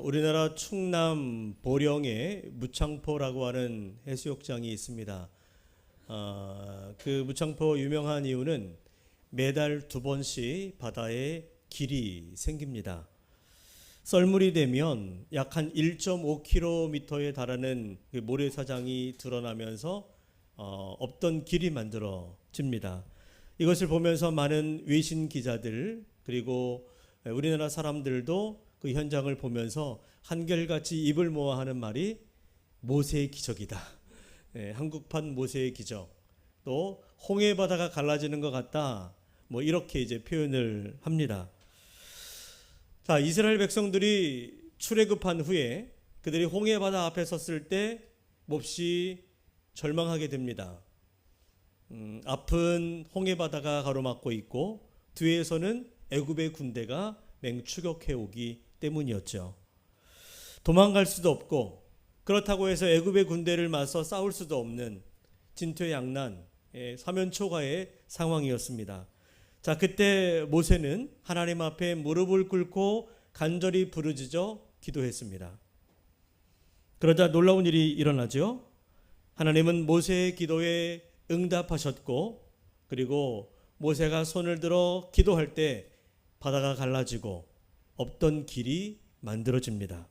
우리나라 충남 보령에 무창포라고 하는 해수욕장이 있습니다. 그 무창포 유명한 이유는 매달 2번씩 바다에 길이 생깁니다. 썰물이 되면 약 한 1.5km에 달하는 그 모래사장이 드러나면서 없던 길이 만들어집니다. 이것을 보면서 많은 외신 기자들 그리고 우리나라 사람들도 그 현장을 보면서 한결같이 입을 모아 하는 말이 모세의 기적이다. 한국판 모세의 기적. 또 홍해 바다가 갈라지는 것 같다. 뭐 이렇게 이제 표현을 합니다. 자, 이스라엘 백성들이 출애굽한 후에 그들이 홍해 바다 앞에 섰을 때 몹시 절망하게 됩니다. 앞은 홍해 바다가 가로막고 있고 뒤에서는 애굽의 군대가 맹추격해 오기 때문이었죠. 도망갈 수도 없고 그렇다고 해서 애굽의 군대를 맞서 싸울 수도 없는 진퇴양난 사면초가의 상황이었습니다. 자, 그때 모세는 하나님 앞에 무릎을 꿇고 간절히 부르짖어 기도했습니다. 그러자 놀라운 일이 일어나죠. 하나님은 모세의 기도에 응답하셨고 그리고 모세가 손을 들어 기도할 때 바다가 갈라지고 없던 길이 만들어집니다.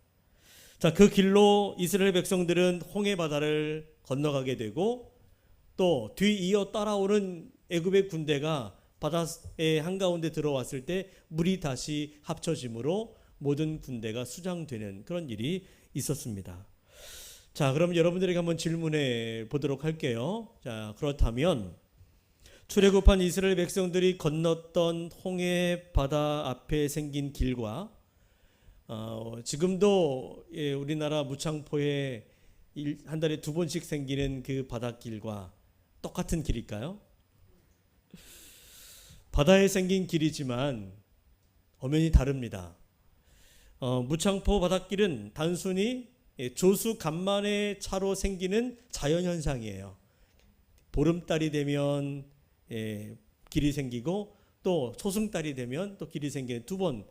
자, 그 길로 이스라엘 백성들은 홍해 바다를 건너가게 되고 또 뒤이어 따라오는 애굽의 군대가 바다의 한가운데 들어왔을 때 물이 다시 합쳐짐으로 모든 군대가 수장되는 그런 일이 있었습니다. 자, 그럼 여러분들에게 한번 질문해 보도록 할게요. 자, 그렇다면 출애굽한 이스라엘 백성들이 건넜던 홍해 바다 앞에 생긴 길과 지금도 우리나라 무창포에 한 달에 2번씩 생기는 그 바닷길과 똑같은 길일까요? 바다에 생긴 길이지만 엄연히 다릅니다. 무창포 바닷길은 단순히 조수 간만의 차로 생기는 자연현상이에요. 보름달이 되면 길이 생기고 또 초승달이 되면 또 길이 생기는 2번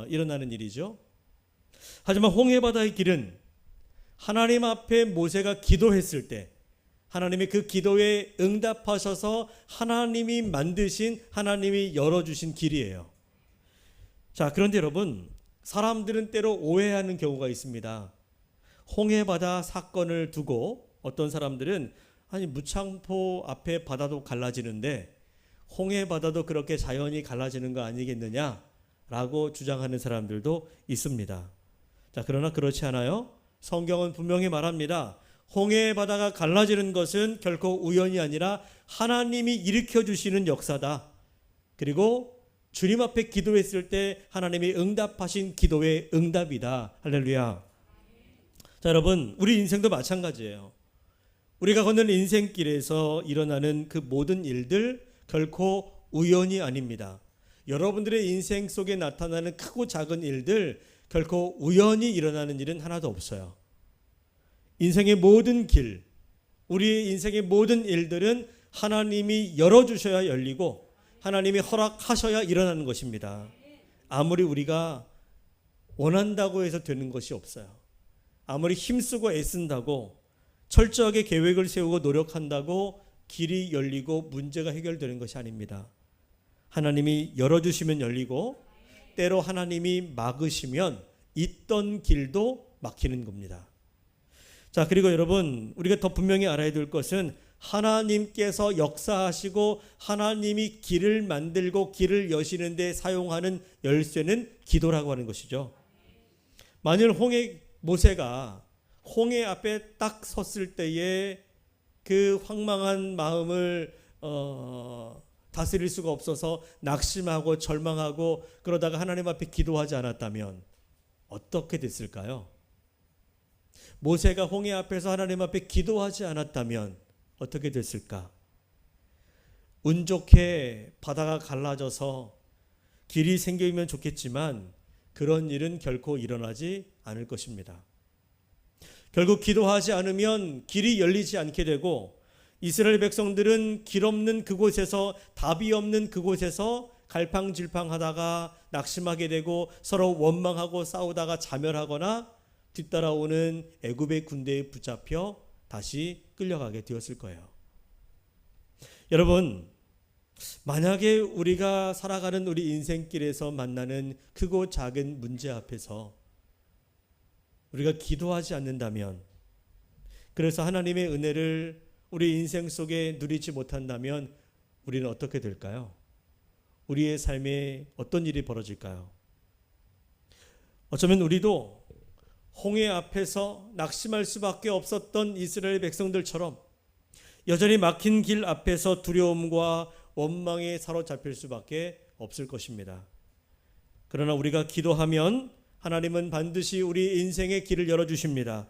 일어나는 일이죠. 하지만 홍해바다의 길은 하나님 앞에 모세가 기도했을 때 하나님이 그 기도에 응답하셔서 하나님이 만드신 하나님이 열어주신 길이에요. 자, 그런데 여러분, 사람들은 때로 오해하는 경우가 있습니다. 홍해바다 사건을 두고 어떤 사람들은 아니 무창포 앞에 바다도 갈라지는데 홍해바다도 그렇게 자연이 갈라지는 거 아니겠느냐라고 주장하는 사람들도 있습니다. 자, 그러나 그렇지 않아요. 성경은 분명히 말합니다. 홍해바다가 갈라지는 것은 결코 우연이 아니라 하나님이 일으켜 주시는 역사다. 그리고 주님 앞에 기도했을 때 하나님이 응답하신 기도의 응답이다. 할렐루야. 자, 여러분, 우리 인생도 마찬가지예요. 우리가 걷는 인생길에서 일어나는 그 모든 일들 결코 우연이 아닙니다. 여러분들의 인생 속에 나타나는 크고 작은 일들 결코 우연히 일어나는 일은 하나도 없어요. 인생의 모든 길, 우리의 인생의 모든 일들은 하나님이 열어주셔야 열리고 하나님이 허락하셔야 일어나는 것입니다. 아무리 우리가 원한다고 해서 되는 것이 없어요. 아무리 힘쓰고 애쓴다고 철저하게 계획을 세우고 노력한다고 길이 열리고 문제가 해결되는 것이 아닙니다. 하나님이 열어주시면 열리고 때로 하나님이 막으시면 있던 길도 막히는 겁니다. 자, 그리고 여러분, 우리가 더 분명히 알아야 될 것은 하나님께서 역사하시고 하나님이 길을 만들고 길을 여시는 데 사용하는 열쇠는 기도라고 하는 것이죠. 만일 모세가 홍해 앞에 딱 섰을 때에 그 황망한 마음을 다스릴 수가 없어서 낙심하고 절망하고 그러다가 하나님 앞에 기도하지 않았다면 어떻게 됐을까요? 모세가 홍해 앞에서 하나님 앞에 기도하지 않았다면 어떻게 됐을까? 운 좋게 바다가 갈라져서 길이 생기면 좋겠지만 그런 일은 결코 일어나지 않을 것입니다. 결국 기도하지 않으면 길이 열리지 않게 되고 이스라엘 백성들은 길 없는 그곳에서 답이 없는 그곳에서 갈팡질팡하다가 낙심하게 되고 서로 원망하고 싸우다가 자멸하거나 뒤따라오는 애굽의 군대에 붙잡혀 다시 끌려가게 되었을 거예요. 여러분, 만약에 우리가 살아가는 우리 인생길에서 만나는 크고 작은 문제 앞에서 우리가 기도하지 않는다면, 그래서 하나님의 은혜를 우리 인생 속에 누리지 못한다면 우리는 어떻게 될까요? 우리의 삶에 어떤 일이 벌어질까요? 어쩌면 우리도 홍해 앞에서 낙심할 수밖에 없었던 이스라엘 백성들처럼 여전히 막힌 길 앞에서 두려움과 원망에 사로잡힐 수밖에 없을 것입니다. 그러나 우리가 기도하면 하나님은 반드시 우리 인생의 길을 열어주십니다.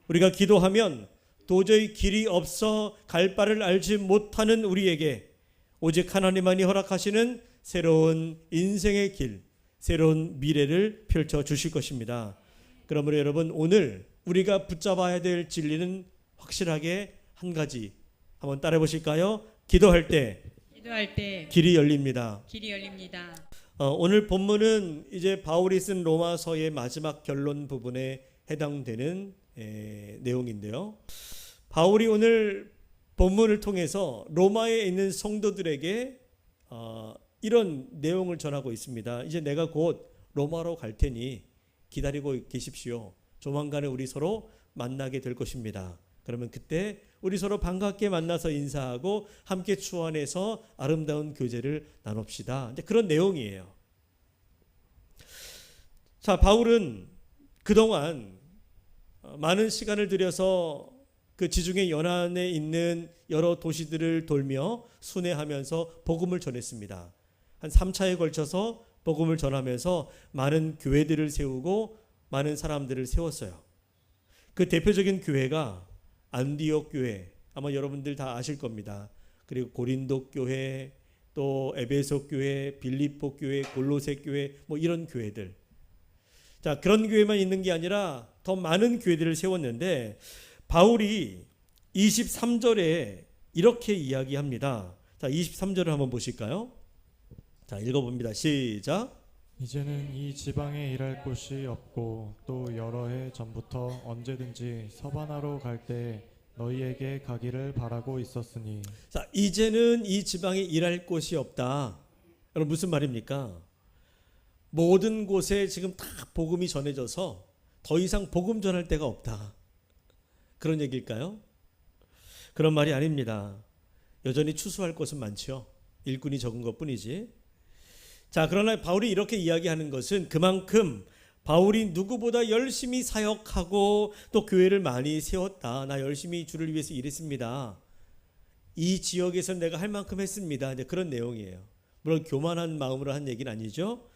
우리가 기도하면 도저히 길이 없어 갈 바를 알지 못하는 우리에게 오직 하나님만이 허락하시는 새로운 인생의 길, 새로운 미래를 펼쳐 주실 것입니다. 그러므로 여러분, 오늘 우리가 붙잡아야 될 진리는 확실하게 한 가지 한번 따라해 보실까요? 기도할 때 길이 열립니다. 오늘 본문은 이제 바울이 쓴 로마서의 마지막 결론 부분에 해당되는 내용인데요. 바울이 오늘 본문을 통해서 로마에 있는 성도들에게 이런 내용을 전하고 있습니다. 이제 내가 곧 로마로 갈 테니 기다리고 계십시오. 조만간에 우리 서로 만나게 될 것입니다. 그러면 그때 우리 서로 반갑게 만나서 인사하고 함께 추원해서 아름다운 교제를 나눕시다. 이제 그런 내용이에요. 자, 바울은 그동안 많은 시간을 들여서 그 지중해 연안에 있는 여러 도시들을 돌며 순회하면서 복음을 전했습니다. 한 3차에 걸쳐서 복음을 전하면서 많은 교회들을 세우고 많은 사람들을 세웠어요. 그 대표적인 교회가 안디옥 교회, 아마 여러분들 다 아실 겁니다. 그리고 고린도 교회, 또 에베소 교회, 빌립보 교회, 골로새 교회, 뭐 이런 교회들. 자, 그런 교회만 있는 게 아니라 더 많은 교회들을 세웠는데 바울이 23절에 이렇게 이야기합니다. 자, 23절을 한번 보실까요? 자, 읽어봅니다. 시작. 이제는 이 지방에 일할 곳이 없고 또 여러 해 전부터 언제든지 서바나로 갈 때 너희에게 가기를 바라고 있었으니. 자, 이제는 이 지방에 일할 곳이 없다. 여러분, 무슨 말입니까? 모든 곳에 지금 다 복음이 전해져서 더 이상 복음 전할 데가 없다. 그런 얘기일까요? 그런 말이 아닙니다. 여전히 추수할 곳은 많죠. 일꾼이 적은 것뿐이지. 자, 그러나 바울이 이렇게 이야기하는 것은 그만큼 바울이 누구보다 열심히 사역하고 또 교회를 많이 세웠다. 나 열심히 주를 위해서 일했습니다. 이 지역에서 내가 할 만큼 했습니다. 이제 그런 내용이에요. 물론 교만한 마음으로 한 얘기는 아니죠.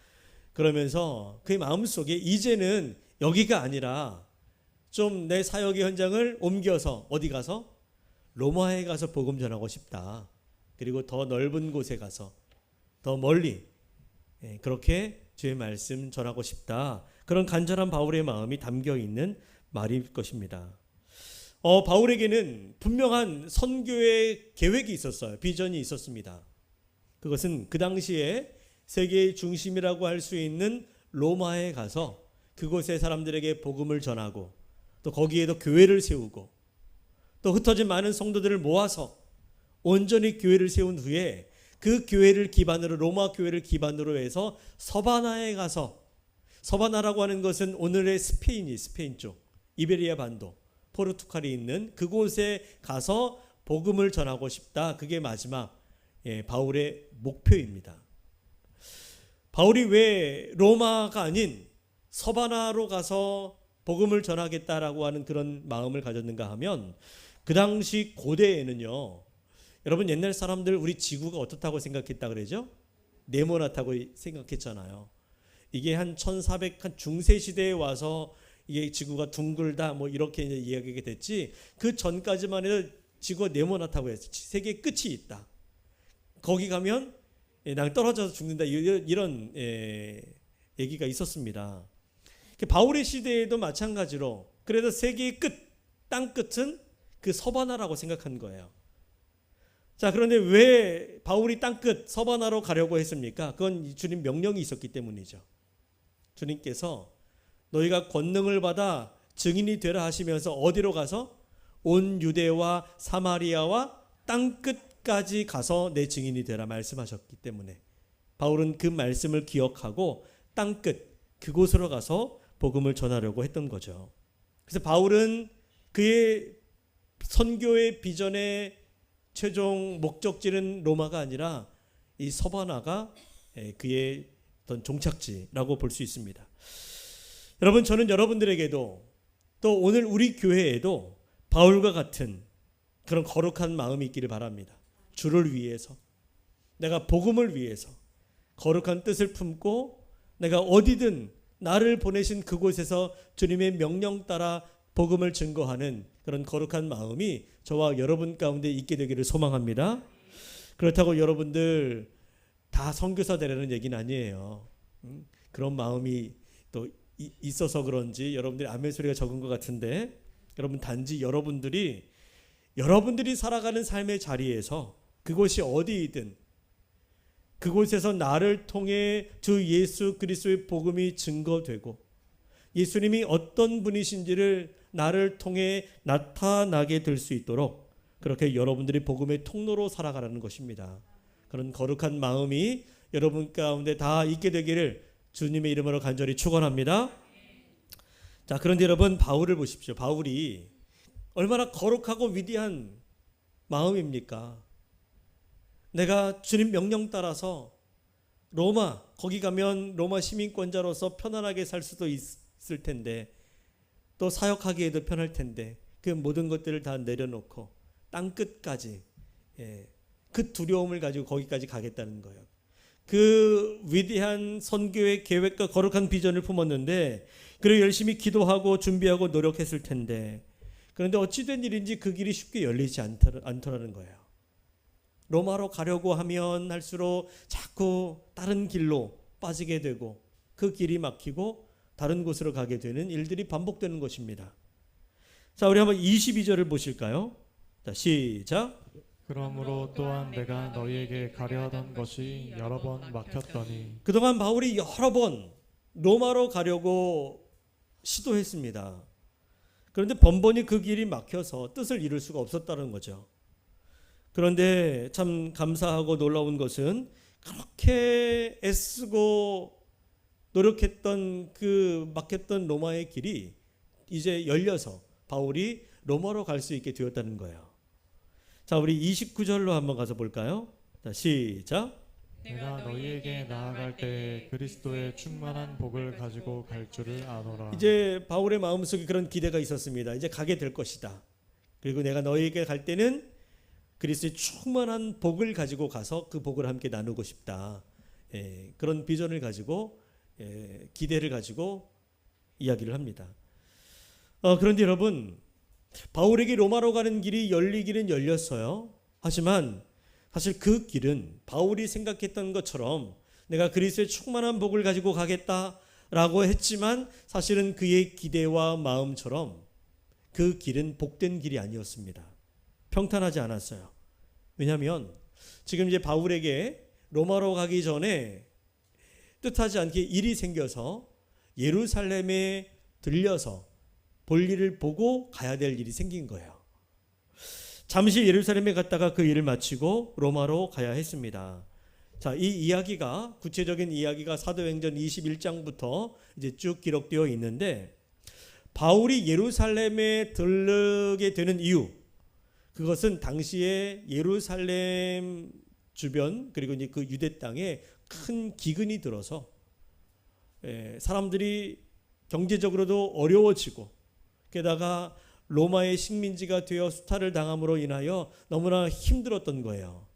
그러면서 그의 마음속에 이제는 여기가 아니라 좀 내 사역의 현장을 옮겨서 어디 가서 로마에 가서 복음 전하고 싶다. 그리고 더 넓은 곳에 가서 더 멀리 그렇게 주의 말씀 전하고 싶다. 그런 간절한 바울의 마음이 담겨 있는 말일 것입니다. 바울에게는 분명한 선교의 계획이 있었어요. 비전이 있었습니다. 그것은 그 당시에 세계의 중심이라고 할 수 있는 로마에 가서 그곳의 사람들에게 복음을 전하고 또 거기에도 교회를 세우고 또 흩어진 많은 성도들을 모아서 온전히 교회를 세운 후에 그 교회를 기반으로 로마 교회를 기반으로 해서 서바나에 가서, 서바나라고 하는 것은 오늘의 스페인 쪽 이베리아 반도 포르투갈이 있는 그곳에 가서 복음을 전하고 싶다. 그게 마지막 바울의 목표입니다. 바울이 왜 로마가 아닌 서바나로 가서 복음을 전하겠다라고 하는 그런 마음을 가졌는가 하면 그 당시 고대에는요, 여러분 옛날 사람들 우리 지구가 어떻다고 생각했다 그러죠? 네모나다고 생각했잖아요. 이게 한 1400 한 중세 시대에 와서 이게 지구가 둥글다 뭐 이렇게 이제 이야기가 됐지. 그 전까지만 해도 지구가 네모나다고 했어요. 세계의 끝이 있다. 거기 가면 난 떨어져서 죽는다 이런 얘기가 있었습니다. 바울의 시대에도 마찬가지로 그래서 세계의 끝, 땅 끝은 그 서바나라고 생각한 거예요. 자, 그런데 왜 바울이 땅끝 서바나로 가려고 했습니까? 그건 주님 명령이 있었기 때문이죠. 주님께서 너희가 권능을 받아 증인이 되라 하시면서 어디로 가서 온 유대와 사마리아와 땅끝까지 가서 내 증인이 되라 말씀하셨기 때문에 바울은 그 말씀을 기억하고 땅끝 그곳으로 가서 복음을 전하려고 했던 거죠. 그래서 바울은 그의 선교의 비전의 최종 목적지는 로마가 아니라 이 서바나가 그의 어떤 종착지라고 볼 수 있습니다. 여러분, 저는 여러분들에게도 또 오늘 우리 교회에도 바울과 같은 그런 거룩한 마음이 있기를 바랍니다. 주를 위해서, 내가 복음을 위해서 거룩한 뜻을 품고 내가 어디든 나를 보내신 그곳에서 주님의 명령 따라 복음을 증거하는 그런 거룩한 마음이 저와 여러분 가운데 있게 되기를 소망합니다. 그렇다고 여러분들 다 선교사 되라는 얘기는 아니에요. 그런 마음이 또 있어서 그런지 여러분들이 아멘 소리가 적은 것 같은데, 여러분 단지 여러분들이 살아가는 삶의 자리에서 그곳이 어디이든 그곳에서 나를 통해 주 예수 그리스도의 복음이 증거되고 예수님이 어떤 분이신지를 나를 통해 나타나게 될 수 있도록 그렇게 여러분들이 복음의 통로로 살아가라는 것입니다. 그런 거룩한 마음이 여러분 가운데 다 있게 되기를 주님의 이름으로 간절히 축원합니다. 자, 그런데 여러분 바울을 보십시오. 바울이 얼마나 거룩하고 위대한 마음입니까? 내가 주님 명령 따라서 로마, 거기 가면 로마 시민권자로서 편안하게 살 수도 있을 텐데 또 사역하기에도 편할 텐데 그 모든 것들을 다 내려놓고 땅끝까지 그 두려움을 가지고 거기까지 가겠다는 거예요. 그 위대한 선교의 계획과 거룩한 비전을 품었는데 그리고 열심히 기도하고 준비하고 노력했을 텐데, 그런데 어찌된 일인지 그 길이 쉽게 열리지 않더라는 거예요. 로마로 가려고 하면 할수록 자꾸 다른 길로 빠지게 되고 그 길이 막히고 다른 곳으로 가게 되는 일들이 반복되는 것입니다. 자, 우리 한번 22절을 보실까요? 자, 시작. 그러므로 또한 내가 너희에게 가려 하던 것이 여러 번 막혔더니. 그동안 바울이 여러 번 로마로 가려고 시도했습니다. 그런데 번번이 그 길이 막혀서 뜻을 이룰 수가 없었다는 거죠. 그런데 참 감사하고 놀라운 것은 그렇게 애쓰고 노력했던 그 막혔던 로마의 길이 이제 열려서 바울이 로마로 갈 수 있게 되었다는 거예요. 자, 우리 29절로 한번 가서 볼까요? 자, 시작. 내가 너희에게 나아갈 때 그리스도의 충만한 복을 가지고 갈 줄을 아노라. 이제 바울의 마음속에 그런 기대가 있었습니다. 이제 가게 될 것이다. 그리고 내가 너희에게 갈 때는 그리스도의 충만한 복을 가지고 가서 그 복을 함께 나누고 싶다. 그런 비전을 가지고 기대를 가지고 이야기를 합니다. 그런데 여러분, 바울에게 로마로 가는 길이 열리기는 열렸어요. 하지만 사실 그 길은 바울이 생각했던 것처럼 내가 그리스도의 충만한 복을 가지고 가겠다라고 했지만 사실은 그의 기대와 마음처럼 그 길은 복된 길이 아니었습니다. 평탄하지 않았어요. 왜냐하면 지금 이제 바울에게 로마로 가기 전에 뜻하지 않게 일이 생겨서 예루살렘에 들려서 볼일을 보고 가야 될 일이 생긴 거예요. 잠시 예루살렘에 갔다가 그 일을 마치고 로마로 가야 했습니다. 자, 이 이야기가 구체적인 이야기가 사도행전 21장부터 이제 쭉 기록되어 있는데 바울이 예루살렘에 들르게 되는 이유, 그것은 당시에 예루살렘 주변 그리고 이제 그 유대 땅에 큰 기근이 들어서 사람들이 경제적으로도 어려워지고 게다가 로마의 식민지가 되어 수탈을 당함으로 인하여 너무나 힘들었던 거예요.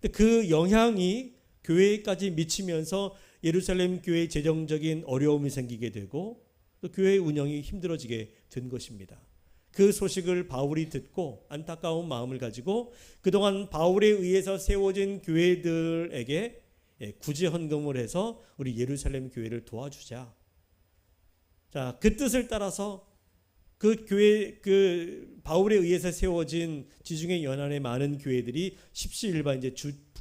근데 그 영향이 교회까지 미치면서 예루살렘 교회의 재정적인 어려움이 생기게 되고 또 교회의 운영이 힘들어지게 된 것입니다. 그 소식을 바울이 듣고 안타까운 마음을 가지고 그동안 바울에 의해서 세워진 교회들에게 구제 헌금을 해서 우리 예루살렘 교회를 도와주자. 자, 그 뜻을 따라서 그 교회 그 바울에 의해서 세워진 지중해 연안의 많은 교회들이 십시일반 이제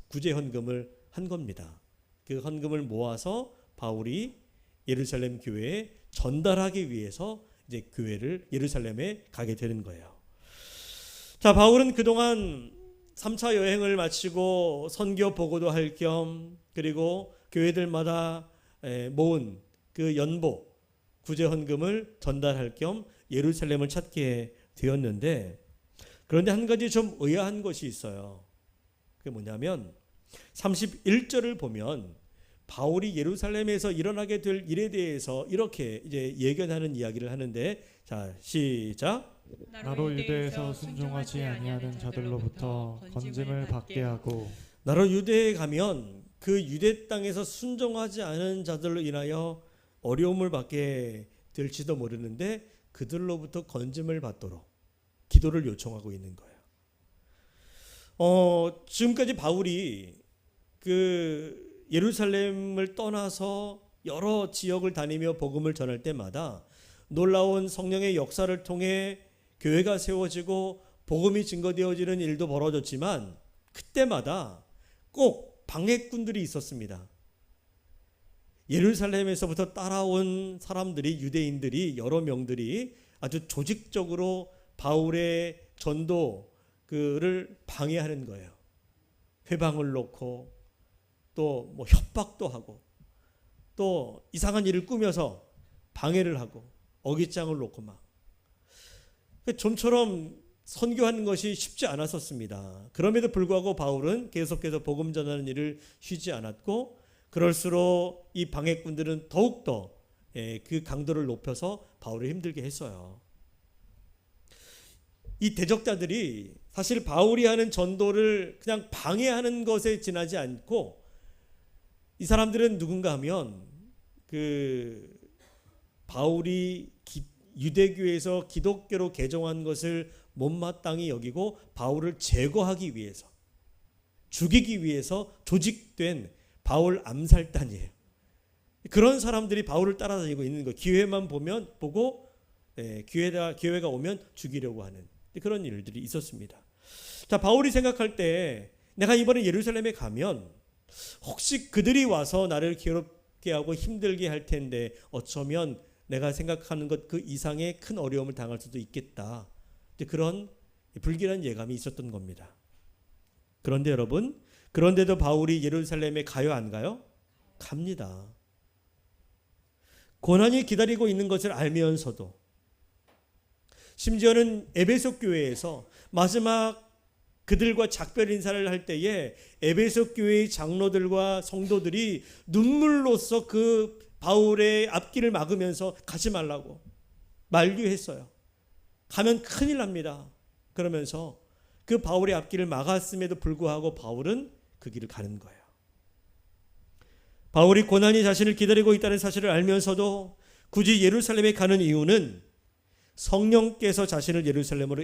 구제 헌금을 한 겁니다. 그 헌금을 모아서 바울이 예루살렘 교회에 전달하기 위해서 이제 교회를 예루살렘에 가게 되는 거예요. 자, 바울은 그동안 3차 여행을 마치고 선교 보고도 할 겸 그리고 교회들마다 모은 그 연보 구제 헌금을 전달할 겸 예루살렘을 찾게 되었는데, 그런데 한 가지 좀 의아한 것이 있어요. 그게 뭐냐면 31절을 보면 바울이 예루살렘에서 일어나게 될 일에 대해서 이렇게 이제 예견하는 이야기를 하는데, 자, 시작. 나로 유대에서 순종하지 아니하는 자들로부터 건짐을 받게 하고 나로 유대에 가면 그 유대 땅에서 순종하지 않은 자들로 인하여 어려움을 받게 될지도 모르는데 그들로부터 건짐을 받도록 기도를 요청하고 있는 거예요. 지금까지 바울이 그 예루살렘을 떠나서 여러 지역을 다니며 복음을 전할 때마다 놀라운 성령의 역사를 통해 교회가 세워지고 복음이 증거되어지는 일도 벌어졌지만 그때마다 꼭 방해꾼들이 있었습니다. 예루살렘에서부터 따라온 사람들이, 유대인들이, 여러 명들이 아주 조직적으로 바울의 전도를 방해하는 거예요. 회방을 놓고 또 뭐 협박도 하고 또 이상한 일을 꾸며서 방해를 하고 어깃장을 놓고 막 좀처럼 선교하는 것이 쉽지 않았었습니다. 그럼에도 불구하고 바울은 계속해서 복음 전하는 일을 쉬지 않았고, 그럴수록 이 방해꾼들은 더욱더 그 강도를 높여서 바울을 힘들게 했어요. 이 대적자들이 사실 바울이 하는 전도를 그냥 방해하는 것에 지나지 않고, 이 사람들은 누군가 하면 그 바울이 유대교에서 기독교로 개종한 것을 못마땅히 여기고 바울을 제거하기 위해서, 죽이기 위해서 조직된 바울 암살단이에요. 그런 사람들이 바울을 따라다니고 있는 거예요. 기회만 보고 기회가 오면 죽이려고 하는 그런 일들이 있었습니다. 자, 바울이 생각할 때 내가 이번에 예루살렘에 가면 혹시 그들이 와서 나를 괴롭게 하고 힘들게 할 텐데 어쩌면 내가 생각하는 것 그 이상의 큰 어려움을 당할 수도 있겠다. 그런 불길한 예감이 있었던 겁니다. 그런데 여러분, 그런데도 바울이 예루살렘에 가요, 안 가요? 갑니다. 고난이 기다리고 있는 것을 알면서도, 심지어는 에베소 교회에서 마지막 그들과 작별 인사를 할 때에 에베소 교회의 장로들과 성도들이 눈물로써 그 바울의 앞길을 막으면서 가지 말라고 만류했어요. 가면 큰일 납니다. 그러면서 그 바울의 앞길을 막았음에도 불구하고 바울은 그 길을 가는 거예요. 바울이 고난이 자신을 기다리고 있다는 사실을 알면서도 굳이 예루살렘에 가는 이유는 성령께서 자신을 예루살렘으로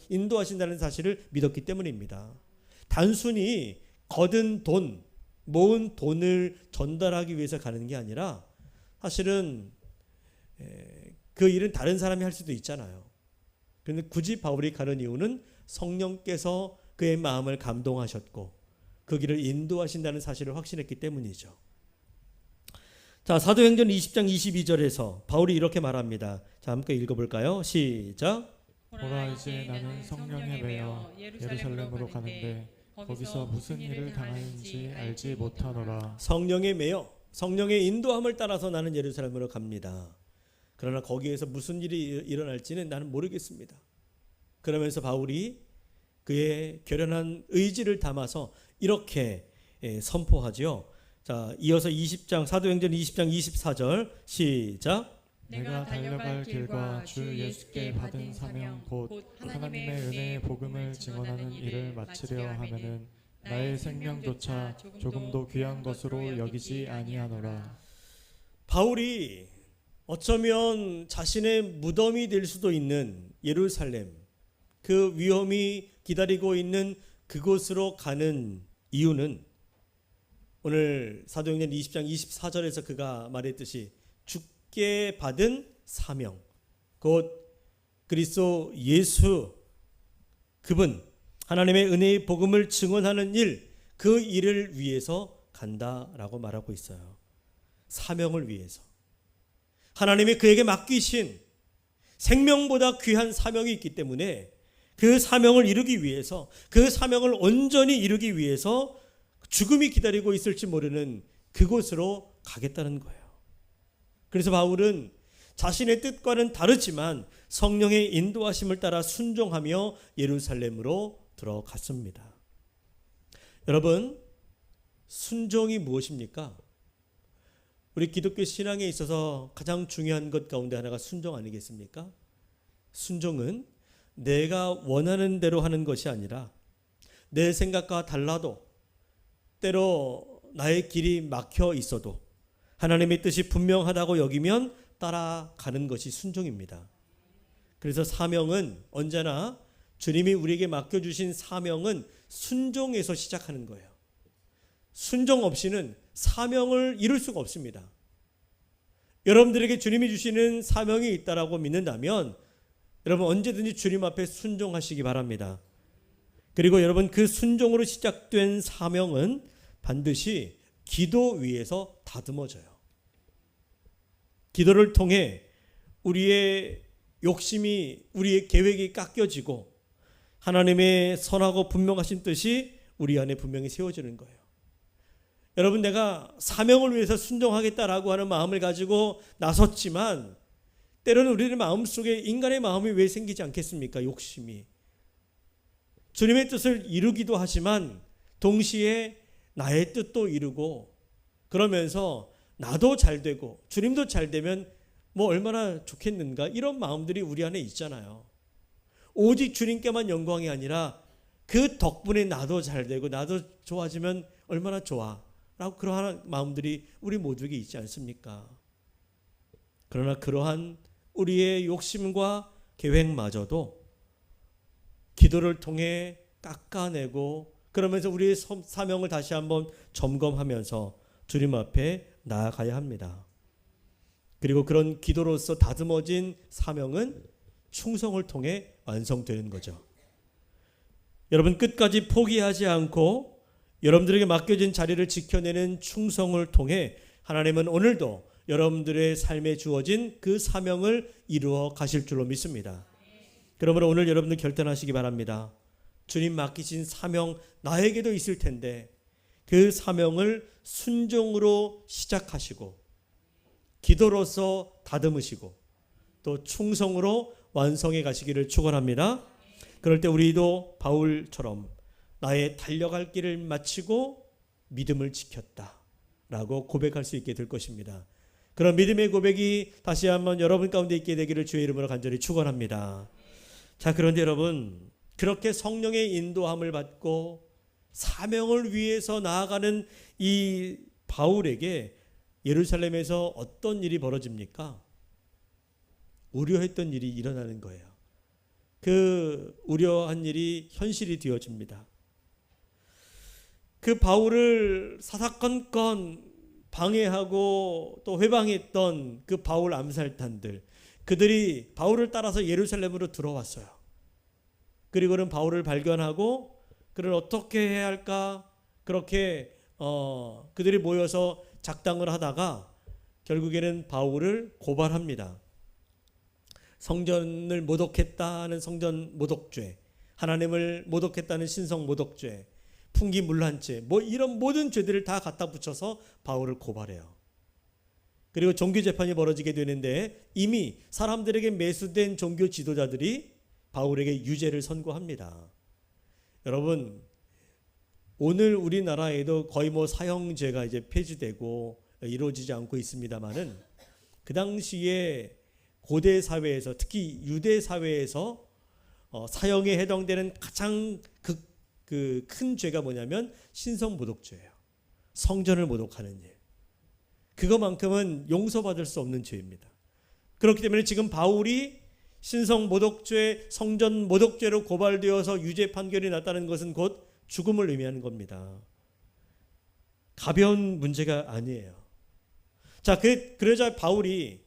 인도하신다는 사실을 믿었기 때문입니다. 단순히 거둔 돈, 모은 돈을 전달하기 위해서 가는 게 아니라, 사실은 그 일은 다른 사람이 할 수도 있잖아요. 그런데 굳이 바울이 가는 이유는 성령께서 그의 마음을 감동하셨고 그 길을 인도하신다는 사실을 확신했기 때문이죠. 자, 사도행전 20장 22절에서 바울이 이렇게 말합니다. 자, 함께 읽어볼까요? 시작. 보라, 이제 나는 성령에 매여 예루살렘으로 가는데 거기서 무슨 일을 당하는지 알지 못하노라. 성령에 매여 성령의 인도함을 따라서 나는 예루살렘으로 갑니다. 그러나 거기에서 무슨 일이 일어날지는 나는 모르겠습니다. 그러면서 바울이 그의 결연한 의지를 담아서 이렇게 선포하지요. 자, 이어서 20장 사도행전 20장 24절 시작. 내가 달려갈 길과 주 예수께 받은 사명 곧 하나님의 은혜의 복음을 증언하는 일을 마치려 하면은 나의 생명조차 조금도 귀한 것으로 여기지 아니하노라. 바울이 어쩌면 자신의 무덤이 될 수도 있는 예루살렘, 그 위험이 기다리고 있는 그곳으로 가는 이유는 오늘 사도행전 20장 24절에서 그가 말했듯이 주께 받은 사명, 곧 그리스도 예수 그분 하나님의 은혜의 복음을 증언하는 일, 그 일을 위해서 간다라고 말하고 있어요. 사명을 위해서. 하나님이 그에게 맡기신 생명보다 귀한 사명이 있기 때문에 그 사명을 이루기 위해서, 그 사명을 온전히 이루기 위해서 죽음이 기다리고 있을지 모르는 그곳으로 가겠다는 거예요. 그래서 바울은 자신의 뜻과는 다르지만 성령의 인도하심을 따라 순종하며 예루살렘으로 들어갔습니다. 여러분, 순종이 무엇입니까? 우리 기독교 신앙에 있어서 가장 중요한 것 가운데 하나가 순종 아니겠습니까? 순종은 내가 원하는 대로 하는 것이 아니라 내 생각과 달라도 때로 나의 길이 막혀 있어도 하나님의 뜻이 분명하다고 여기면 따라가는 것이 순종입니다. 그래서 사명은 언제나 주님이 우리에게 맡겨주신 사명은 순종에서 시작하는 거예요. 순종 없이는 사명을 이룰 수가 없습니다. 여러분들에게 주님이 주시는 사명이 있다라고 믿는다면 여러분 언제든지 주님 앞에 순종하시기 바랍니다. 그리고 여러분 그 순종으로 시작된 사명은 반드시 기도 위에서 다듬어져요. 기도를 통해 우리의 욕심이, 우리의 계획이 깎여지고 하나님의 선하고 분명하신 뜻이 우리 안에 분명히 세워지는 거예요. 여러분, 내가 사명을 위해서 순종하겠다라고 하는 마음을 가지고 나섰지만 때로는 우리의 마음속에 인간의 마음이 왜 생기지 않겠습니까? 욕심이. 주님의 뜻을 이루기도 하지만 동시에 나의 뜻도 이루고 그러면서 나도 잘 되고 주님도 잘 되면 뭐 얼마나 좋겠는가, 이런 마음들이 우리 안에 있잖아요. 오직 주님께만 영광이 아니라 그 덕분에 나도 잘 되고 나도 좋아지면 얼마나 좋아 라고 그러한 마음들이 우리 모두에게 있지 않습니까? 그러나 그러한 우리의 욕심과 계획마저도 기도를 통해 깎아내고 그러면서 우리의 사명을 다시 한번 점검하면서 주님 앞에 나아가야 합니다. 그리고 그런 기도로서 다듬어진 사명은 충성을 통해 완성되는 거죠. 여러분, 끝까지 포기하지 않고 여러분들에게 맡겨진 자리를 지켜내는 충성을 통해 하나님은 오늘도 여러분들의 삶에 주어진 그 사명을 이루어 가실 줄로 믿습니다. 그러므로 오늘 여러분들 결단하시기 바랍니다. 주님 맡기신 사명 나에게도 있을 텐데 그 사명을 순종으로 시작하시고 기도로서 다듬으시고 또 충성으로 완성해 가시기를 축원합니다. 그럴 때 우리도 바울처럼 나의 달려갈 길을 마치고 믿음을 지켰다라고 고백할 수 있게 될 것입니다. 그런 믿음의 고백이 다시 한번 여러분 가운데 있게 되기를 주의 이름으로 간절히 축원합니다. 자, 그런데 여러분, 그렇게 성령의 인도함을 받고 사명을 위해서 나아가는 이 바울에게 예루살렘에서 어떤 일이 벌어집니까? 우려했던 일이 일어나는 거예요. 그 우려한 일이 현실이 되어집니다. 그 바울을 사사건건 방해하고 또 회방했던 그 바울 암살탄들, 그들이 바울을 따라서 예루살렘으로 들어왔어요. 그리고는 바울을 발견하고 그를 어떻게 해야 할까, 그렇게 그들이 모여서 작당을 하다가 결국에는 바울을 고발합니다. 성전을 모독했다는 성전 모독죄, 하나님을 모독했다는 신성 모독죄, 풍기문란죄, 뭐 이런 모든 죄들을 다 갖다 붙여서 바울을 고발해요. 그리고 종교 재판이 벌어지게 되는데 이미 사람들에게 매수된 종교 지도자들이 바울에게 유죄를 선고합니다. 여러분, 오늘 우리나라에도 거의 뭐 사형제가 이제 폐지되고 이루어지지 않고 있습니다만은 그 당시에 고대 사회에서, 특히 유대 사회에서 사형에 해당되는 가장 큰 죄가 뭐냐면 신성 모독죄예요. 성전을 모독하는 일. 그거만큼은 용서받을 수 없는 죄입니다. 그렇기 때문에 지금 바울이 신성 모독죄, 성전 모독죄로 고발되어서 유죄 판결이 났다는 것은 곧 죽음을 의미하는 겁니다. 가벼운 문제가 아니에요. 자, 그러자 바울이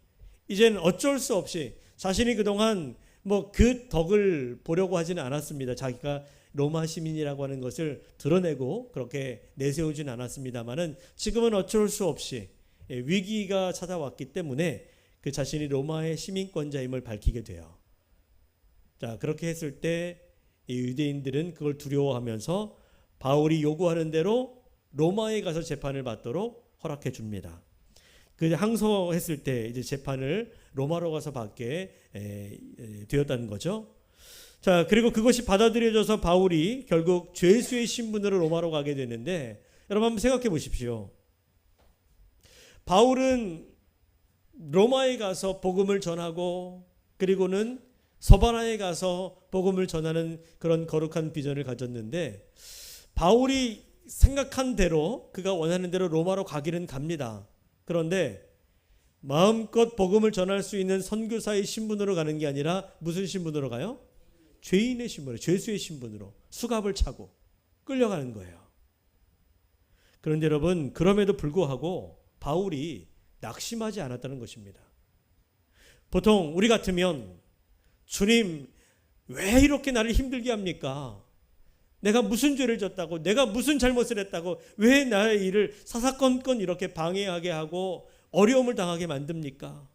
이제는 어쩔 수 없이 자신이 그동안 뭐 그 덕을 보려고 하지는 않았습니다. 자기가 로마 시민이라고 하는 것을 드러내고 그렇게 내세우진 않았습니다만은 지금은 어쩔 수 없이 위기가 찾아왔기 때문에 그 자신이 로마의 시민권자임을 밝히게 돼요. 자, 그렇게 했을 때 이 유대인들은 그걸 두려워하면서 바울이 요구하는 대로 로마에 가서 재판을 받도록 허락해 줍니다. 그 항소했을 때 이제 재판을 로마로 가서 받게 되었다는 거죠. 자, 그리고 그것이 받아들여져서 바울이 결국 죄수의 신분으로 로마로 가게 되는데, 여러분 한번 생각해 보십시오. 바울은 로마에 가서 복음을 전하고 그리고는 서바나에 가서 복음을 전하는 그런 거룩한 비전을 가졌는데, 바울이 생각한 대로 그가 원하는 대로 로마로 가기는 갑니다. 그런데 마음껏 복음을 전할 수 있는 선교사의 신분으로 가는 게 아니라 무슨 신분으로 가요? 죄인의 신분으로, 죄수의 신분으로 수갑을 차고 끌려가는 거예요. 그런데 여러분, 그럼에도 불구하고 바울이 낙심하지 않았다는 것입니다. 보통 우리 같으면 주님, 왜 이렇게 나를 힘들게 합니까? 내가 무슨 죄를 졌다고, 내가 무슨 잘못을 했다고, 왜 나의 일을 사사건건 이렇게 방해하게 하고 어려움을 당하게 만듭니까?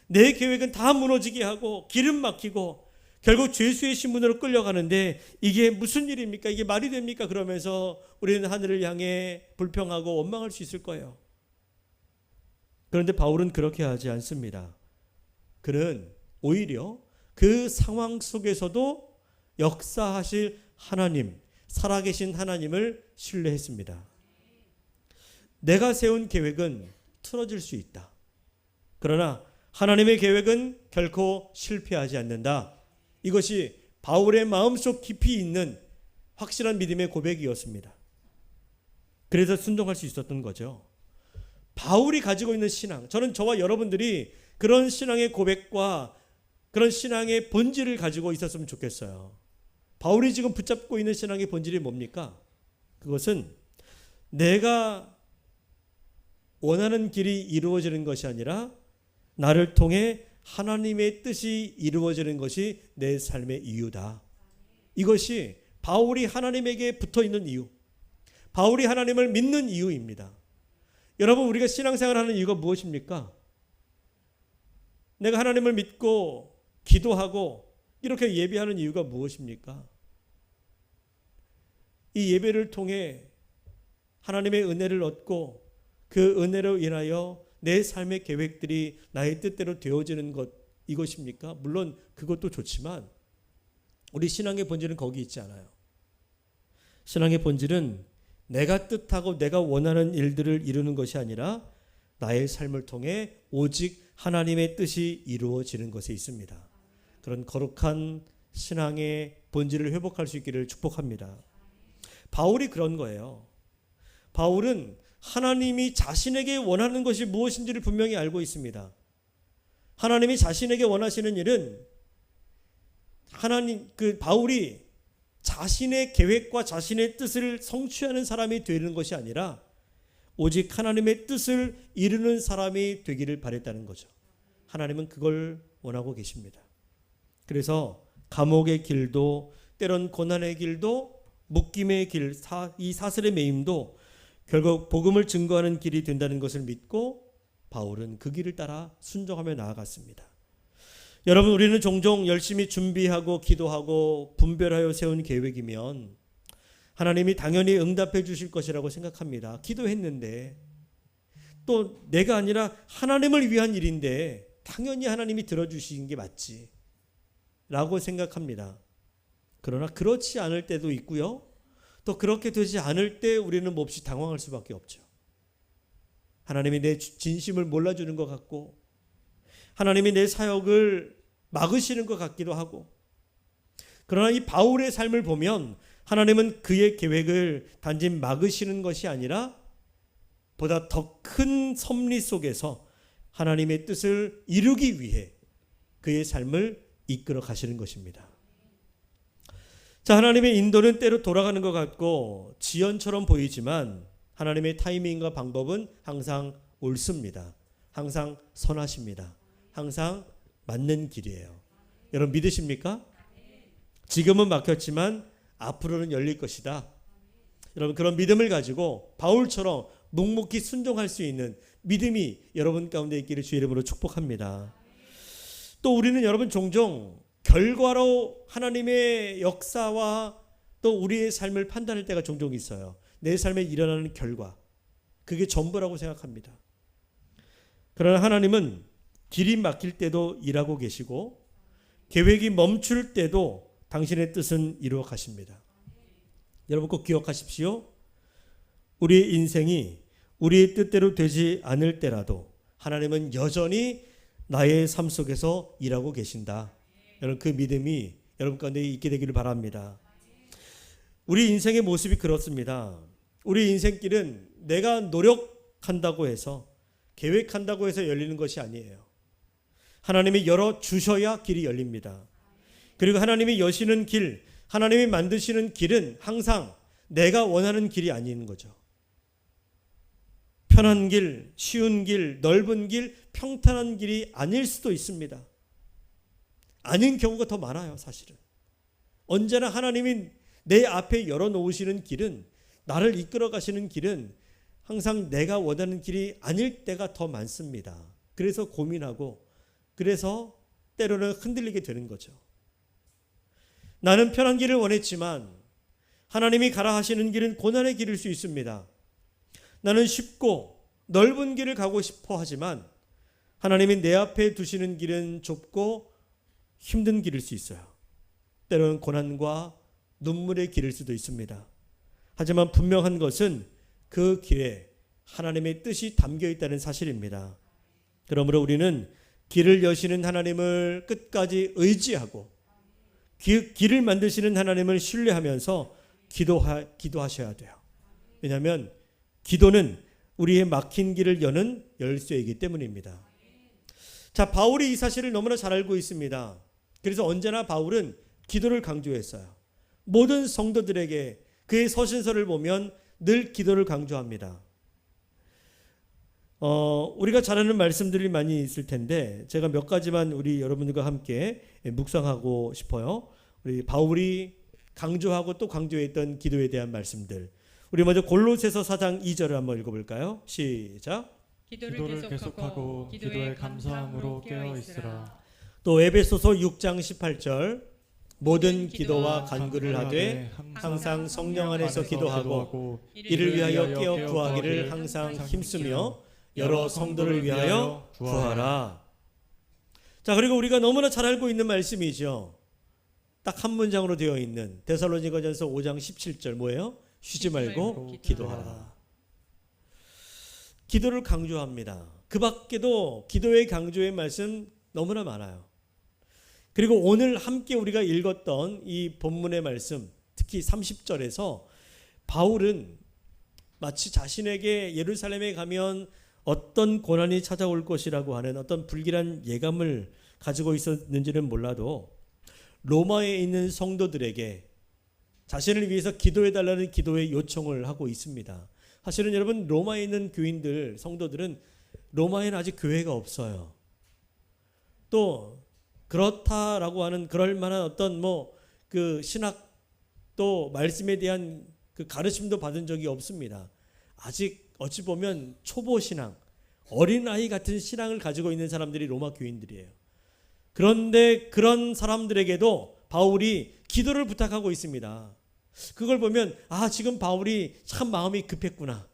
내 계획은 다 무너지게 하고 기름 막히고 결국 죄수의 신분으로 끌려가는데 이게 무슨 일입니까? 이게 말이 됩니까? 그러면서 우리는 하늘을 향해 불평하고 원망할 수 있을 거예요. 그런데 바울은 그렇게 하지 않습니다. 그는 오히려 그 상황 속에서도 역사하실 하나님, 살아계신 하나님을 신뢰했습니다. 내가 세운 계획은 틀어질 수 있다. 그러나 하나님의 계획은 결코 실패하지 않는다. 이것이 바울의 마음속 깊이 있는 확실한 믿음의 고백이었습니다. 그래서 순종할 수 있었던 거죠. 바울이 가지고 있는 신앙, 저는 저와 여러분들이 그런 신앙의 고백과 그런 신앙의 본질을 가지고 있었으면 좋겠어요. 바울이 지금 붙잡고 있는 신앙의 본질이 뭡니까? 그것은 내가 원하는 길이 이루어지는 것이 아니라 나를 통해 하나님의 뜻이 이루어지는 것이 내 삶의 이유다. 이것이 바울이 하나님에게 붙어 있는 이유, 바울이 하나님을 믿는 이유입니다. 여러분, 우리가 신앙생활하는 이유가 무엇입니까? 내가 하나님을 믿고 기도하고 이렇게 예배하는 이유가 무엇입니까? 이 예배를 통해 하나님의 은혜를 얻고 그 은혜로 인하여 내 삶의 계획들이 나의 뜻대로 되어지는 것, 이것입니까? 물론 그것도 좋지만 우리 신앙의 본질은 거기 있지 않아요. 신앙의 본질은 내가 뜻하고 내가 원하는 일들을 이루는 것이 아니라 나의 삶을 통해 오직 하나님의 뜻이 이루어지는 것에 있습니다. 그런 거룩한 신앙의 본질을 회복할 수 있기를 축복합니다. 바울이 그런 거예요. 바울은 하나님이 자신에게 원하는 것이 무엇인지를 분명히 알고 있습니다. 하나님이 자신에게 원하시는 일은 바울이 자신의 계획과 자신의 뜻을 성취하는 사람이 되는 것이 아니라 오직 하나님의 뜻을 이루는 사람이 되기를 바랬다는 거죠. 하나님은 그걸 원하고 계십니다. 그래서 감옥의 길도, 때론 고난의 길도, 묶임의 길, 이 사슬의 매임도 결국 복음을 증거하는 길이 된다는 것을 믿고 바울은 그 길을 따라 순종하며 나아갔습니다. 여러분, 우리는 종종 열심히 준비하고 기도하고 분별하여 세운 계획이면 하나님이 당연히 응답해 주실 것이라고 생각합니다. 기도했는데, 또 내가 아니라 하나님을 위한 일인데 당연히 하나님이 들어주시는 게 맞지 라고 생각합니다. 그러나 그렇지 않을 때도 있고요, 또 그렇게 되지 않을 때 우리는 몹시 당황할 수밖에 없죠. 하나님이 내 진심을 몰라주는 것 같고 하나님이 내 사역을 막으시는 것 같기도 하고, 그러나 이 바울의 삶을 보면 하나님은 그의 계획을 단지 막으시는 것이 아니라 보다 더 큰 섭리 속에서 하나님의 뜻을 이루기 위해 그의 삶을 이끌어 가시는 것입니다. 자, 하나님의 인도는 때로 돌아가는 것 같고 지연처럼 보이지만 하나님의 타이밍과 방법은 항상 옳습니다. 항상 선하십니다. 항상 맞는 길이에요. 여러분 믿으십니까? 지금은 막혔지만 앞으로는 열릴 것이다. 여러분 그런 믿음을 가지고 바울처럼 묵묵히 순종할 수 있는 믿음이 여러분 가운데 있기를 주의 이름으로 축복합니다. 또 우리는 여러분 종종 결과로 하나님의 역사와 또 우리의 삶을 판단할 때가 종종 있어요. 내 삶에 일어나는 결과, 그게 전부라고 생각합니다. 그러나 하나님은 길이 막힐 때도 일하고 계시고 계획이 멈출 때도 당신의 뜻은 이루어 가십니다. 여러분 꼭 기억하십시오. 우리의 인생이 우리의 뜻대로 되지 않을 때라도 하나님은 여전히 나의 삶 속에서 일하고 계신다. 여러분 그 믿음이 여러분 가운데 있게 되기를 바랍니다. 우리 인생의 모습이 그렇습니다. 우리 인생길은 내가 노력한다고 해서 계획한다고 해서 열리는 것이 아니에요. 하나님이 열어 주셔야 길이 열립니다. 그리고 하나님이 여시는 길, 하나님이 만드시는 길은 항상 내가 원하는 길이 아닌 거죠. 편한 길, 쉬운 길, 넓은 길, 평탄한 길이 아닐 수도 있습니다. 아닌 경우가 더 많아요, 사실은. 언제나 하나님이 내 앞에 열어놓으시는 길은, 나를 이끌어 가시는 길은 항상 내가 원하는 길이 아닐 때가 더 많습니다. 그래서 고민하고, 그래서 때로는 흔들리게 되는 거죠. 나는 편한 길을 원했지만 하나님이 가라 하시는 길은 고난의 길일 수 있습니다. 나는 쉽고 넓은 길을 가고 싶어 하지만 하나님이 내 앞에 두시는 길은 좁고 힘든 길일 수 있어요. 때로는 고난과 눈물의 길일 수도 있습니다. 하지만 분명한 것은 그 길에 하나님의 뜻이 담겨 있다는 사실입니다. 그러므로 우리는 길을 여시는 하나님을 끝까지 의지하고 길을 만드시는 하나님을 신뢰하면서 기도하셔야 돼요. 왜냐하면 기도는 우리의 막힌 길을 여는 열쇠이기 때문입니다. 자, 바울이 이 사실을 너무나 잘 알고 있습니다. 그래서 언제나 바울은 기도를 강조했어요. 모든 성도들에게 그의 서신서를 보면 늘 기도를 강조합니다. 우리가 잘 아는 말씀들이 많이 있을 텐데 제가 몇 가지만 우리 여러분들과 함께 묵상하고 싶어요. 우리 바울이 강조하고 또 강조했던 기도에 대한 말씀들. 우리 먼저 골로새서 4장 2절을 한번 읽어볼까요? 시작. 기도를 계속하고 기도에 감사함으로 깨어 있으라. 또 에베소서 6장 18절. 모든 기도와 간구를 하되 항상 성령 안에서 기도하고 이를 위하여 깨어 구하기를 항상 힘쓰며 여러 성도를 위하여 구하라. 자, 그리고 우리가 너무나 잘 알고 있는 말씀이죠. 딱 한 문장으로 되어 있는 데살로니가전서 5장 17절 뭐예요? 쉬지 말고 기도하라. 기도를 강조합니다. 그 밖에도 기도의 강조의 말씀 너무나 많아요. 그리고 오늘 함께 우리가 읽었던 이 본문의 말씀, 특히 30절에서 바울은 마치 자신에게 예루살렘에 가면 어떤 고난이 찾아올 것이라고 하는 어떤 불길한 예감을 가지고 있었는지는 몰라도 로마에 있는 성도들에게 자신을 위해서 기도해달라는 기도의 요청을 하고 있습니다. 사실은 여러분 로마에 있는 교인들, 성도들은 로마에는 아직 교회가 없어요. 또 그렇다라고 하는 그럴 만한 어떤 그 신학 또 말씀에 대한 그 가르침도 받은 적이 없습니다. 아직 어찌 보면 초보 신앙, 어린아이 같은 신앙을 가지고 있는 사람들이 로마 교인들이에요. 그런데 그런 사람들에게도 바울이 기도를 부탁하고 있습니다. 그걸 보면 지금 바울이 참 마음이 급했구나.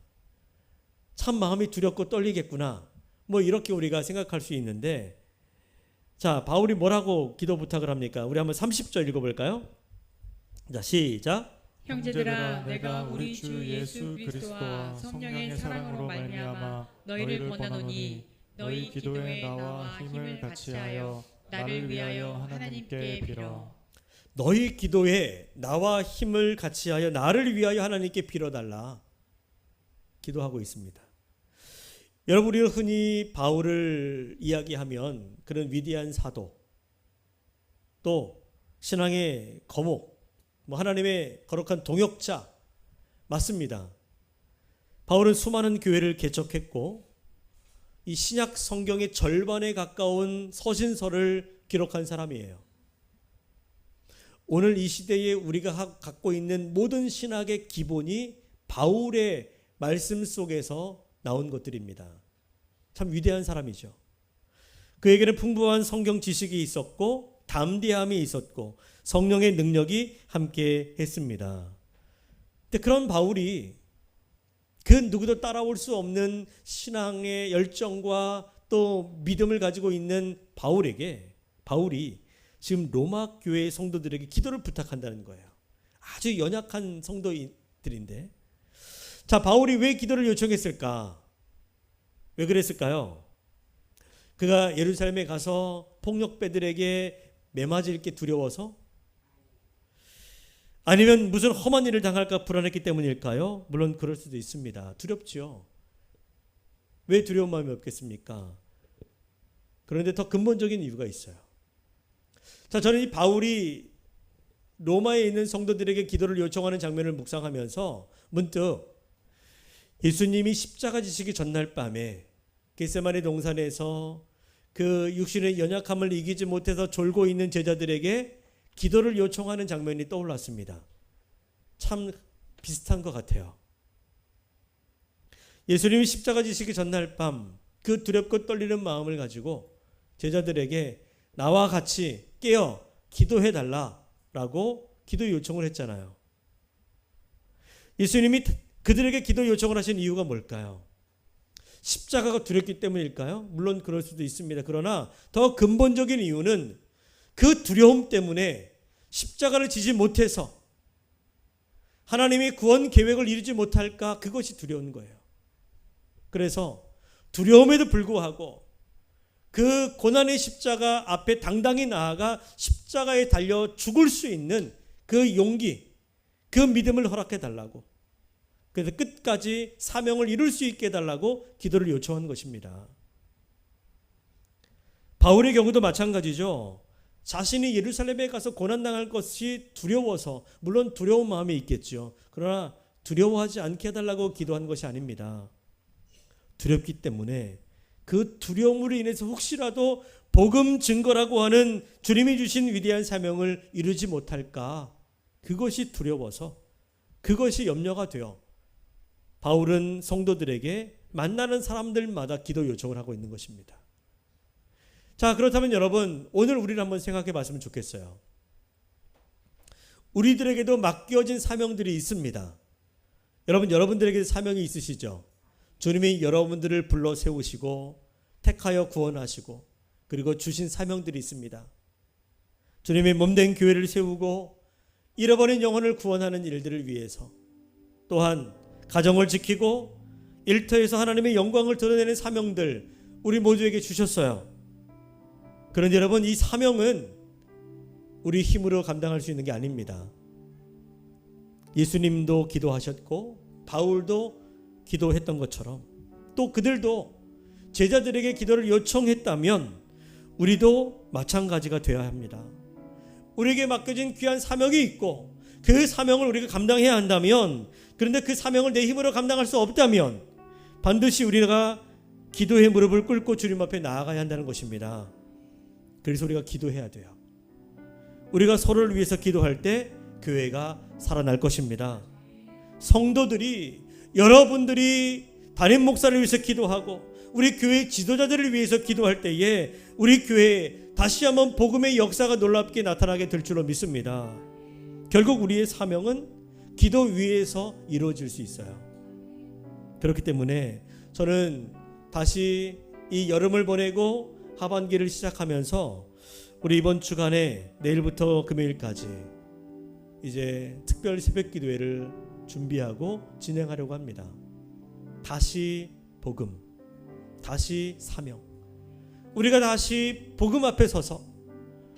참 마음이 두렵고 떨리겠구나. 이렇게 우리가 생각할 수 있는데 자, 바울이 뭐라고 기도 부탁을 합니까? 우리 한번 30절 읽어볼까요? 자, 시작. 형제들아, 내가 우리 주 예수 그리스도와 성령의 사랑으로 말미암아 너희를 권하노니 너희 기도에 나와 힘을 같이하여 나를 위하여 하나님께 빌어. 너희 기도에 나와 힘을 같이하여 나를 위하여 하나님께 빌어달라. 기도하고 있습니다. 여러분, 우리는 흔히 바울을 이야기하면 그런 위대한 사도, 또 신앙의 거목, 하나님의 거룩한 동역자 맞습니다. 바울은 수많은 교회를 개척했고 이 신약 성경의 절반에 가까운 서신서를 기록한 사람이에요. 오늘 이 시대에 우리가 갖고 있는 모든 신학의 기본이 바울의 말씀 속에서 나온 것들입니다. 참 위대한 사람이죠. 그에게는 풍부한 성경 지식이 있었고 담대함이 있었고 성령의 능력이 함께 했습니다. 근데 그런 바울이 그 누구도 따라올 수 없는 신앙의 열정과 또 믿음을 가지고 있는 바울이 지금 로마 교회의 성도들에게 기도를 부탁한다는 거예요. 아주 연약한 성도들인데, 자, 바울이 왜 기도를 요청했을까? 왜 그랬을까요? 그가 예루살렘에 가서 폭력배들에게 매맞을 게 두려워서? 아니면 무슨 험한 일을 당할까 불안했기 때문일까요? 물론 그럴 수도 있습니다. 두렵지요. 왜 두려운 마음이 없겠습니까? 그런데 더 근본적인 이유가 있어요. 자, 저는 이 바울이 로마에 있는 성도들에게 기도를 요청하는 장면을 묵상하면서 문득 예수님이 십자가 지시기 전날 밤에 겟세마네 동산에서 그 육신의 연약함을 이기지 못해서 졸고 있는 제자들에게 기도를 요청하는 장면이 떠올랐습니다. 참 비슷한 것 같아요. 예수님이 십자가 지시기 전날 밤 그 두렵고 떨리는 마음을 가지고 제자들에게 나와 같이 깨어 기도해 달라라고 기도 요청을 했잖아요. 예수님이 그들에게 기도 요청을 하신 이유가 뭘까요? 십자가가 두렵기 때문일까요? 물론 그럴 수도 있습니다. 그러나 더 근본적인 이유는 그 두려움 때문에 십자가를 지지 못해서 하나님의 구원 계획을 이루지 못할까, 그것이 두려운 거예요. 그래서 두려움에도 불구하고 그 고난의 십자가 앞에 당당히 나아가 십자가에 달려 죽을 수 있는 그 용기, 그 믿음을 허락해 달라고, 그래서 끝까지 사명을 이룰 수 있게 해달라고 기도를 요청한 것입니다. 바울의 경우도 마찬가지죠. 자신이 예루살렘에 가서 고난당할 것이 두려워서, 물론 두려운 마음이 있겠죠. 그러나 두려워하지 않게 해달라고 기도한 것이 아닙니다. 두렵기 때문에 그 두려움으로 인해서 혹시라도 복음 증거라고 하는 주님이 주신 위대한 사명을 이루지 못할까, 그것이 두려워서, 그것이 염려가 되어 바울은 성도들에게 만나는 사람들마다 기도 요청을 하고 있는 것입니다. 자, 그렇다면 여러분, 오늘 우리를 한번 생각해 봤으면 좋겠어요. 우리들에게도 맡겨진 사명들이 있습니다. 여러분들에게 사명이 있으시죠? 주님이 여러분들을 불러 세우시고 택하여 구원하시고 그리고 주신 사명들이 있습니다. 주님의 몸된 교회를 세우고 잃어버린 영혼을 구원하는 일들을 위해서, 또한 가정을 지키고 일터에서 하나님의 영광을 드러내는 사명들 우리 모두에게 주셨어요. 그런데 여러분, 이 사명은 우리 힘으로 감당할 수 있는 게 아닙니다. 예수님도 기도하셨고 바울도 기도했던 것처럼 또 그들도 제자들에게 기도를 요청했다면 우리도 마찬가지가 되어야 합니다. 우리에게 맡겨진 귀한 사명이 있고 그 사명을 우리가 감당해야 한다면, 그런데 그 사명을 내 힘으로 감당할 수 없다면 반드시 우리가 기도의 무릎을 꿇고 주님 앞에 나아가야 한다는 것입니다. 그래서 우리가 기도해야 돼요. 우리가 서로를 위해서 기도할 때 교회가 살아날 것입니다. 성도들이, 여러분들이 담임 목사를 위해서 기도하고 우리 교회 지도자들을 위해서 기도할 때에 우리 교회에 다시 한번 복음의 역사가 놀랍게 나타나게 될 줄로 믿습니다. 결국 우리의 사명은 기도 위에서 이루어질 수 있어요. 그렇기 때문에 저는 다시 이 여름을 보내고 하반기를 시작하면서 우리 이번 주간에 내일부터 금요일까지 이제 특별 새벽 기도회를 준비하고 진행하려고 합니다. 다시 복음, 다시 사명. 우리가 다시 복음 앞에 서서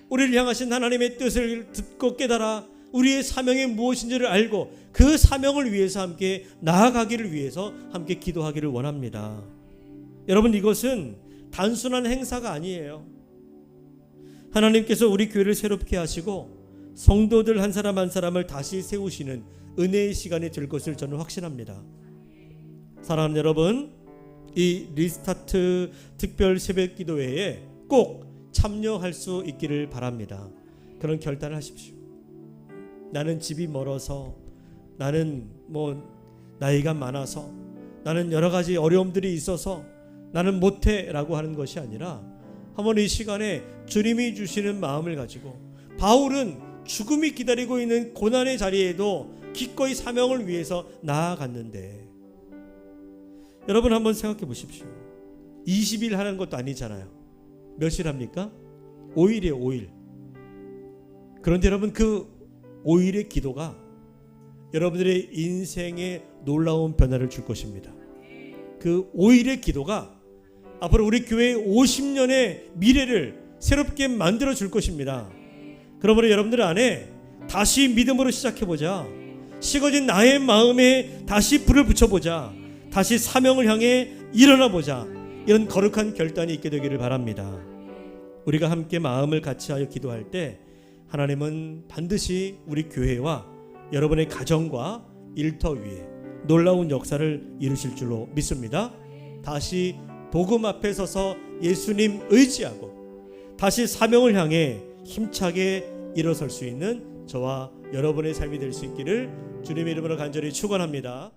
우리를 향하신 하나님의 뜻을 듣고 깨달아 우리의 사명이 무엇인지를 알고 그 사명을 위해서 함께 나아가기를 위해서 함께 기도하기를 원합니다. 여러분, 이것은 단순한 행사가 아니에요. 하나님께서 우리 교회를 새롭게 하시고 성도들 한 사람 한 사람을 다시 세우시는 은혜의 시간이 될 것을 저는 확신합니다. 사랑하는 여러분, 이 리스타트 특별 새벽 기도회에 꼭 참여할 수 있기를 바랍니다. 그런 결단을 하십시오. 나는 집이 멀어서, 나는 나이가 많아서, 나는 여러 가지 어려움들이 있어서 나는 못해라고 하는 것이 아니라 한번 이 시간에 주님이 주시는 마음을 가지고, 바울은 죽음이 기다리고 있는 고난의 자리에도 기꺼이 사명을 위해서 나아갔는데, 여러분 한번 생각해 보십시오. 20일 하는 것도 아니잖아요. 몇일 합니까? 5일이에요. 5일. 그런데 여러분, 그 5일의 기도가 여러분들의 인생에 놀라운 변화를 줄 것입니다. 그 5일의 기도가 앞으로 우리 교회의 50년의 미래를 새롭게 만들어 줄 것입니다. 그러므로 여러분들 안에 다시 믿음으로 시작해보자. 식어진 나의 마음에 다시 불을 붙여보자. 다시 사명을 향해 일어나보자. 이런 거룩한 결단이 있게 되기를 바랍니다. 우리가 함께 마음을 같이하여 기도할 때 하나님은 반드시 우리 교회와 여러분의 가정과 일터 위에 놀라운 역사를 이루실 줄로 믿습니다. 다시 복음 앞에 서서 예수님 의지하고 다시 사명을 향해 힘차게 일어설 수 있는 저와 여러분의 삶이 될 수 있기를 주님의 이름으로 간절히 축원합니다.